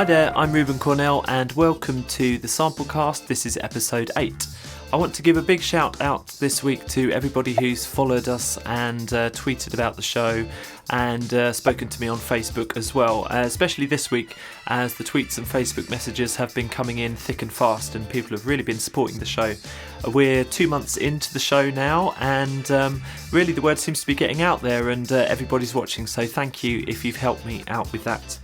Hi there, I'm Ruben Cornell and welcome to the Samplecast. This is episode 8. I want to give a big shout out this week to everybody who's followed us and tweeted about the show and spoken to me on Facebook as well, especially this week as the tweets and Facebook messages have been coming in thick and fast and people have really been supporting the show. We're 2 months into the show now and really the word seems to be getting out there and everybody's watching, so thank you if you've helped me out with that.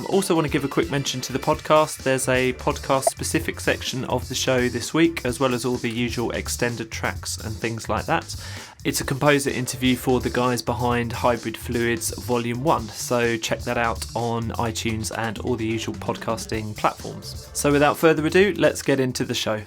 Also want to give a quick mention to the podcast. There's a podcast specific section of the show this week, as well as all the usual extended tracks and things like that. It's a composer interview for the guys behind Hybrid Fluids Volume 1, so check that out on iTunes and all the usual podcasting platforms. So without further ado, let's get into the show.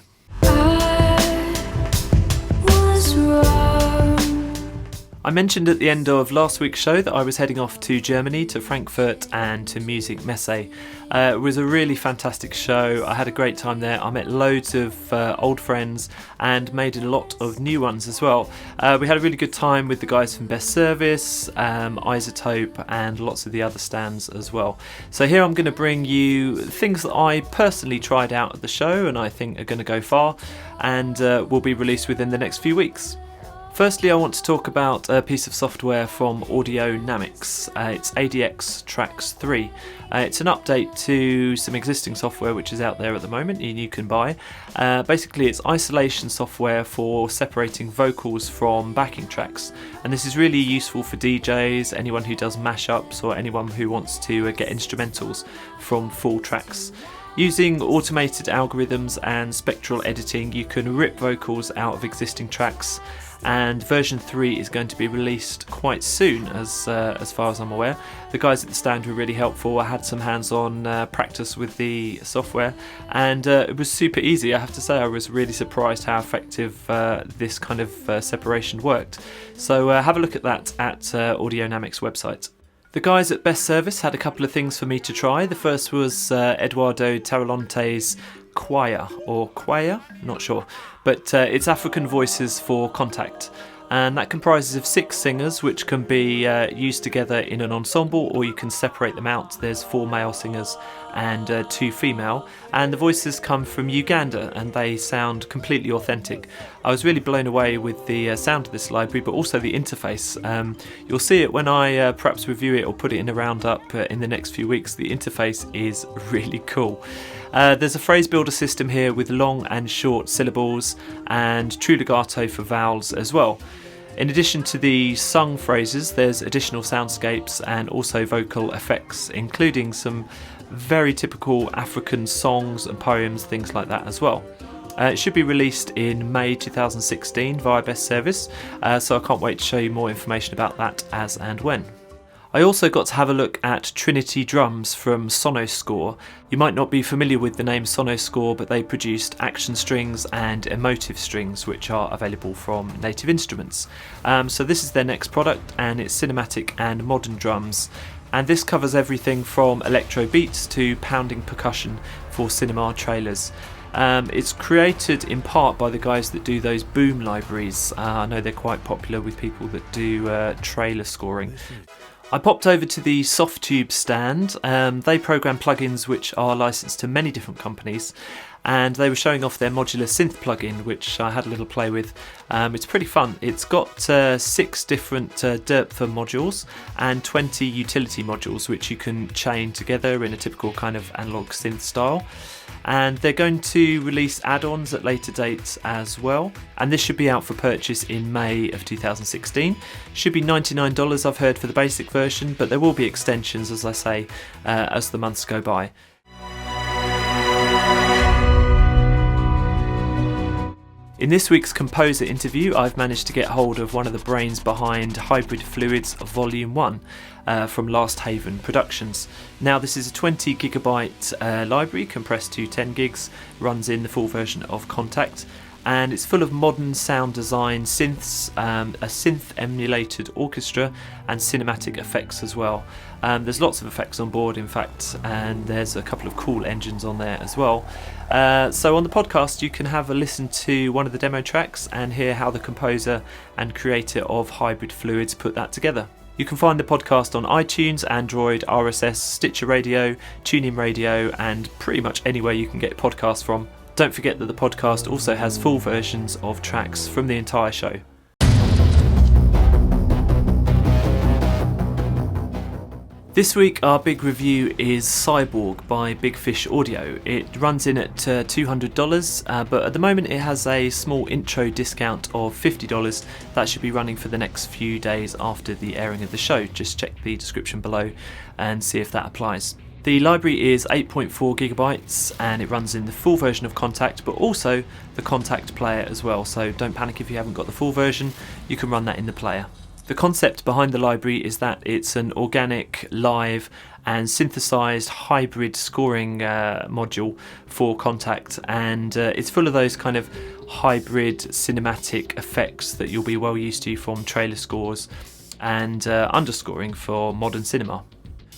I mentioned at the end of last week's show that I was heading off to Germany, to Frankfurt and to Music Messe. It was a really fantastic show. I had a great time there. I met loads of old friends and made a lot of new ones as well. We had a really good time with the guys from Best Service, Isotope and lots of the other stands as well. So here I'm going to bring you things that I personally tried out at the show and I think are going to go far and will be released within the next few weeks. Firstly, I want to talk about a piece of software from Audionamix. It's ADX TRAX 3. It's an update to some existing software which is out there at the moment and you can buy. Basically, it's isolation software for separating vocals from backing tracks. And this is really useful for DJs, anyone who does mashups or anyone who wants to get instrumentals from full tracks. Using automated algorithms and spectral editing, you can rip vocals out of existing tracks. And version 3 is going to be released quite soon as far as I'm aware. The guys at the stand were really helpful. I had some hands-on practice with the software and it was super easy. I have to say I was really surprised how effective this kind of separation worked. So have a look at that at Audionamix website. The guys at Best Service had a couple of things for me to try. The first was Eduardo Tarilonte's KWAYA or KWAYA, not sure, but it's African Voices for Contact, and that comprises of 6 singers which can be used together in an ensemble or you can separate them out. There's 4 male singers and 2 female, and the voices come from Uganda and they sound completely authentic. I was really blown away with the sound of this library, but also the interface. You'll see it when I perhaps review it or put it in a roundup in the next few weeks. The interface is really cool. There's a phrase builder system here with long and short syllables and true legato for vowels as well. In addition to the sung phrases, there's additional soundscapes and also vocal effects, including some very typical African songs and poems, things like that as well. It should be released in May 2016 via Best Service, so I can't wait to show you more information about that as and when. I also got to have a look at Trinity drums from Sonuscore. You might not be familiar with the name Sonuscore, but they produced action strings and emotive strings which are available from Native Instruments. So this is their next product and it's cinematic and modern drums. And this covers everything from electro beats to pounding percussion for cinema trailers. It's created in part by the guys that do those boom libraries. I know they're quite popular with people that do trailer scoring. I popped over to the Softube stand. They program plugins which are licensed to many different companies, and they were showing off their Modular Synth plugin, which I had a little play with. It's pretty fun. It's got 6 different DERPFA modules and 20 utility modules which you can chain together in a typical kind of analog synth style. And they're going to release add-ons at later dates as well, and this should be out for purchase in May of 2016. Should be $99 I've heard for the basic version, but there will be extensions, as I say, as the months go by. In this week's composer interview, I've managed to get hold of one of the brains behind Hybrid Fluids Volume 1 from Last Haven Productions. Now this is a 20 gigabyte library compressed to 10 gigs, runs in the full version of Contact, and it's full of modern sound design synths, a synth emulated orchestra and cinematic effects as well. There's lots of effects on board in fact, and there's a couple of cool engines on there as well. So on the podcast you can have a listen to one of the demo tracks and hear how the composer and creator of Hybrid Fluids put that together. You can find the podcast on iTunes, Android, RSS, Stitcher Radio, TuneIn Radio, and pretty much anywhere you can get podcasts from. Don't forget that the podcast also has full versions of tracks from the entire show. This week our big review is Cyborg by Big Fish Audio. It runs in at $200, but at the moment it has a small intro discount of $50. That should be running for the next few days after the airing of the show. Just check the description below and see if that applies. The library is 8.4 gigabytes and it runs in the full version of Contact, but also the Contact player as well, so don't panic if you haven't got the full version, you can run that in the player. The concept behind the library is that it's an organic, live and synthesized hybrid scoring module for Contact, and it's full of those kind of hybrid cinematic effects that you'll be well used to from trailer scores and underscoring for modern cinema.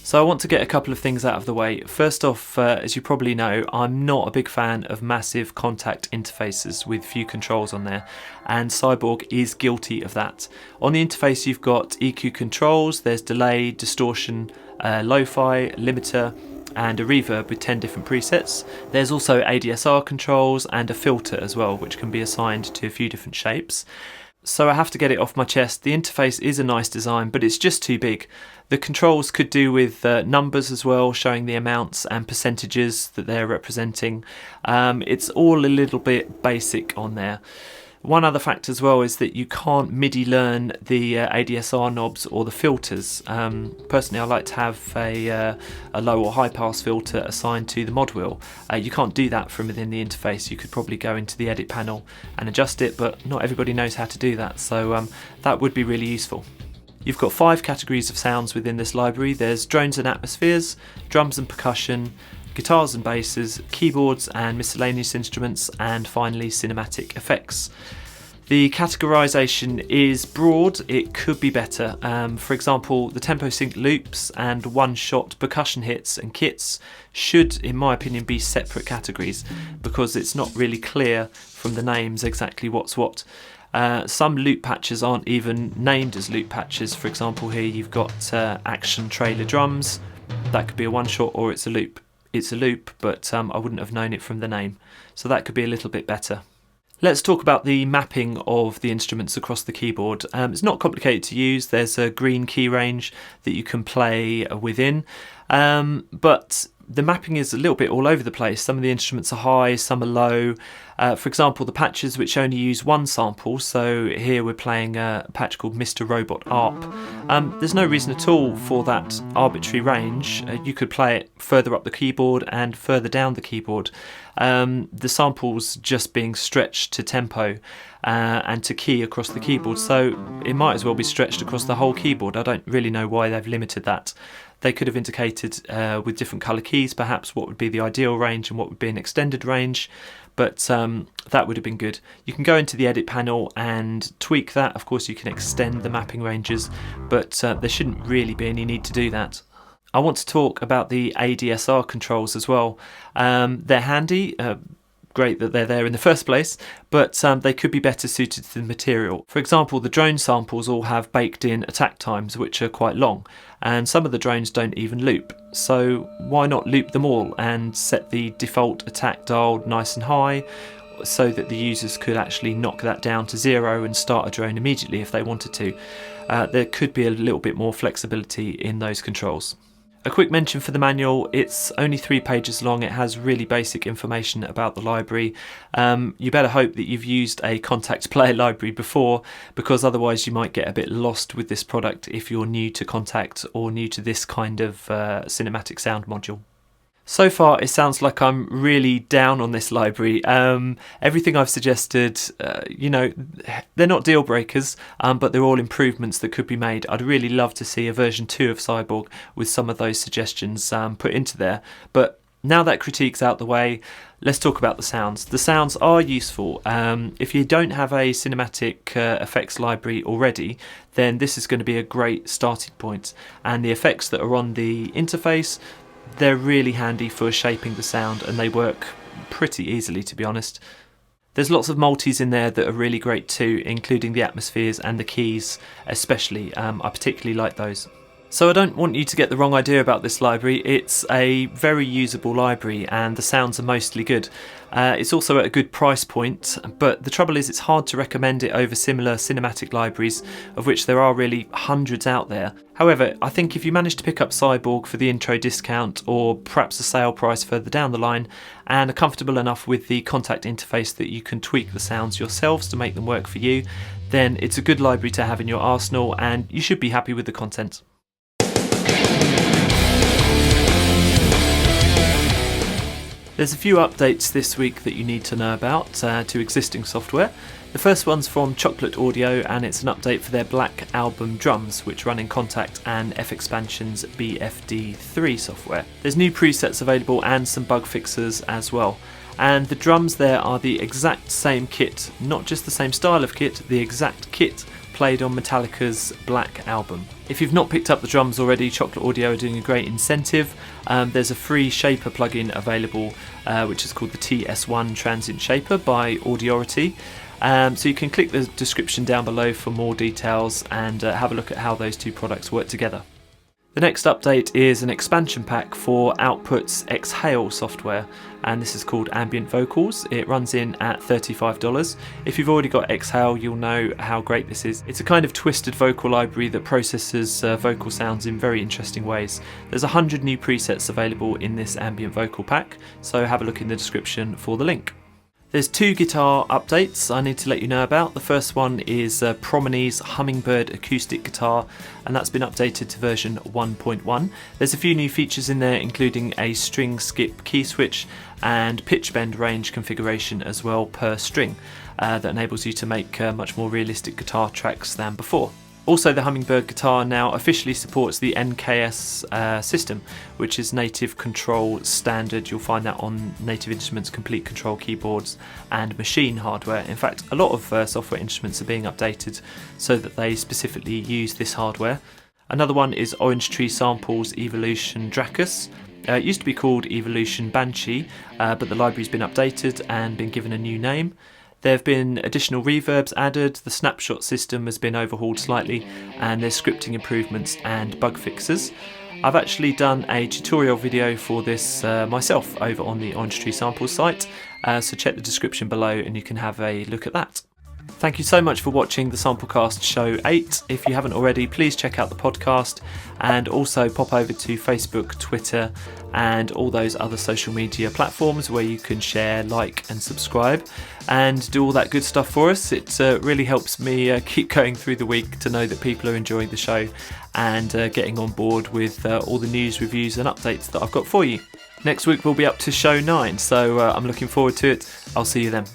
So I want to get a couple of things out of the way. First off, as you probably know, I'm not a big fan of massive Contact interfaces with few controls on there, and Cyborg is guilty of that. On the interface you've got EQ controls, there's delay, distortion, lo-fi, limiter, and a reverb with 10 different presets. There's also ADSR controls and a filter as well, which can be assigned to a few different shapes. So I have to get it off my chest. The interface is a nice design, but it's just too big. The controls could do with numbers as well, showing the amounts and percentages that they're representing. It's all a little bit basic on there. One other fact as well is that you can't MIDI learn the ADSR knobs or the filters. Personally, I like to have a low or high pass filter assigned to the mod wheel. You can't do that from within the interface. You could probably go into the edit panel and adjust it, but not everybody knows how to do that, so that would be really useful. You've got 5 categories of sounds within this library. There's drones and atmospheres, drums and percussion, guitars and basses, keyboards and miscellaneous instruments, and finally cinematic effects. The categorization is broad, it could be better. For example, the tempo sync loops and one-shot percussion hits and kits should, in my opinion, be separate categories because it's not really clear from the names exactly what's what. Some loop patches aren't even named as loop patches. For example, here you've got action trailer drums. That could be a one-shot or it's a loop. It's a loop, but I wouldn't have known it from the name, so that could be a little bit better. Let's talk about the mapping of the instruments across the keyboard. It's not complicated to use. There's a green key range that you can play within, but the mapping is a little bit all over the place. Some of the instruments are high, some are low. For example, the patches which only use one sample, so here we're playing a patch called Mr. Robot ARP. There's no reason at all for that arbitrary range. You could play it further up the keyboard and further down the keyboard. The sample's just being stretched to tempo and to key across the keyboard, so it might as well be stretched across the whole keyboard. I don't really know why they've limited that. They could have indicated with different colour keys perhaps what would be the ideal range and what would be an extended range, but that would have been good. You can go into the edit panel and tweak that. Of course you can extend the mapping ranges, but there shouldn't really be any need to do that. I want to talk about the ADSR controls as well. They're handy. Great that they're there in the first place, but they could be better suited to the material. For example, the drone samples all have baked in attack times which are quite long, and some of the drones don't even loop. So why not loop them all and set the default attack dial nice and high so that the users could actually knock that down to 0 and start a drone immediately if they wanted to. There could be a little bit more flexibility in those controls. A quick mention for the manual, it's only 3 pages long, it has really basic information about the library. You better hope that you've used a Contact player library before, because otherwise you might get a bit lost with this product if you're new to Contact or new to this kind of cinematic sound module. So far it sounds like I'm really down on this library. Everything I've suggested, they're not deal breakers, but they're all improvements that could be made. I'd really love to see a version 2 of Cyborg with some of those suggestions put into there. But now that critique's out the way, let's talk about the sounds. The sounds are useful. If you don't have a cinematic effects library already, then this is going to be a great starting point. And the effects that are on the interface, they're really handy for shaping the sound, and they work pretty easily, to be honest. There's lots of multis in there that are really great too, including the atmospheres and the keys especially. I particularly like those. So I don't want you to get the wrong idea about this library. It's a very usable library and the sounds are mostly good. It's also at a good price point, but the trouble is it's hard to recommend it over similar cinematic libraries, of which there are really hundreds out there. However, I think if you manage to pick up Cyborg for the intro discount, or perhaps a sale price further down the line, and are comfortable enough with the contact interface that you can tweak the sounds yourselves to make them work for you, then it's a good library to have in your arsenal and you should be happy with the content. There's a few updates this week that you need to know about to existing software. The first one's from Chocolate Audio and it's an update for their Black Album drums, which run in Kontakt and F-Expansion's BFD3 software. There's new presets available and some bug fixes as well. And the drums there are the exact same kit, not just the same style of kit, the exact kit played on Metallica's Black Album. If you've not picked up the drums already, Chocolate Audio are doing a great incentive. There's a free shaper plugin available, which is called the TS1 Transient Shaper by Audiority. So you can click the description down below for more details and have a look at how those two products work together. The next update is an expansion pack for Output's Exhale software, and this is called Ambient Vocals. It runs in at $35. If you've already got Exhale, you'll know how great this is. It's a kind of twisted vocal library that processes vocal sounds in very interesting ways. There's 100 new presets available in this Ambient Vocal pack, so have a look in the description for the link. There's two guitar updates I need to let you know about. The first one is Prominy's Hummingbird acoustic guitar, and that's been updated to version 1.1. There's a few new features in there, including a string skip key switch and pitch bend range configuration as well per string, that enables you to make much more realistic guitar tracks than before. Also, the Hummingbird guitar now officially supports the NKS system, which is Native Control standard. You'll find that on Native Instruments Complete Control keyboards and machine hardware. In fact, a lot of software instruments are being updated so that they specifically use this hardware. Another one is Orange Tree Samples Evolution Dracus. It used to be called Evolution Banshee, but the library's been updated and been given a new name. There have been additional reverbs added, the snapshot system has been overhauled slightly, and there's scripting improvements and bug fixes. I've actually done a tutorial video for this myself over on the Orange Tree Samples site, so check the description below and you can have a look at that. Thank you so much for watching the Samplecast Show 8. If you haven't already, please check out the podcast and also pop over to Facebook, Twitter and all those other social media platforms where you can share, like and subscribe and do all that good stuff for us. It really helps me keep going through the week to know that people are enjoying the show and getting on board with all the news, reviews and updates that I've got for you. Next week we'll be up to show 9, so I'm looking forward to it. I'll see you then.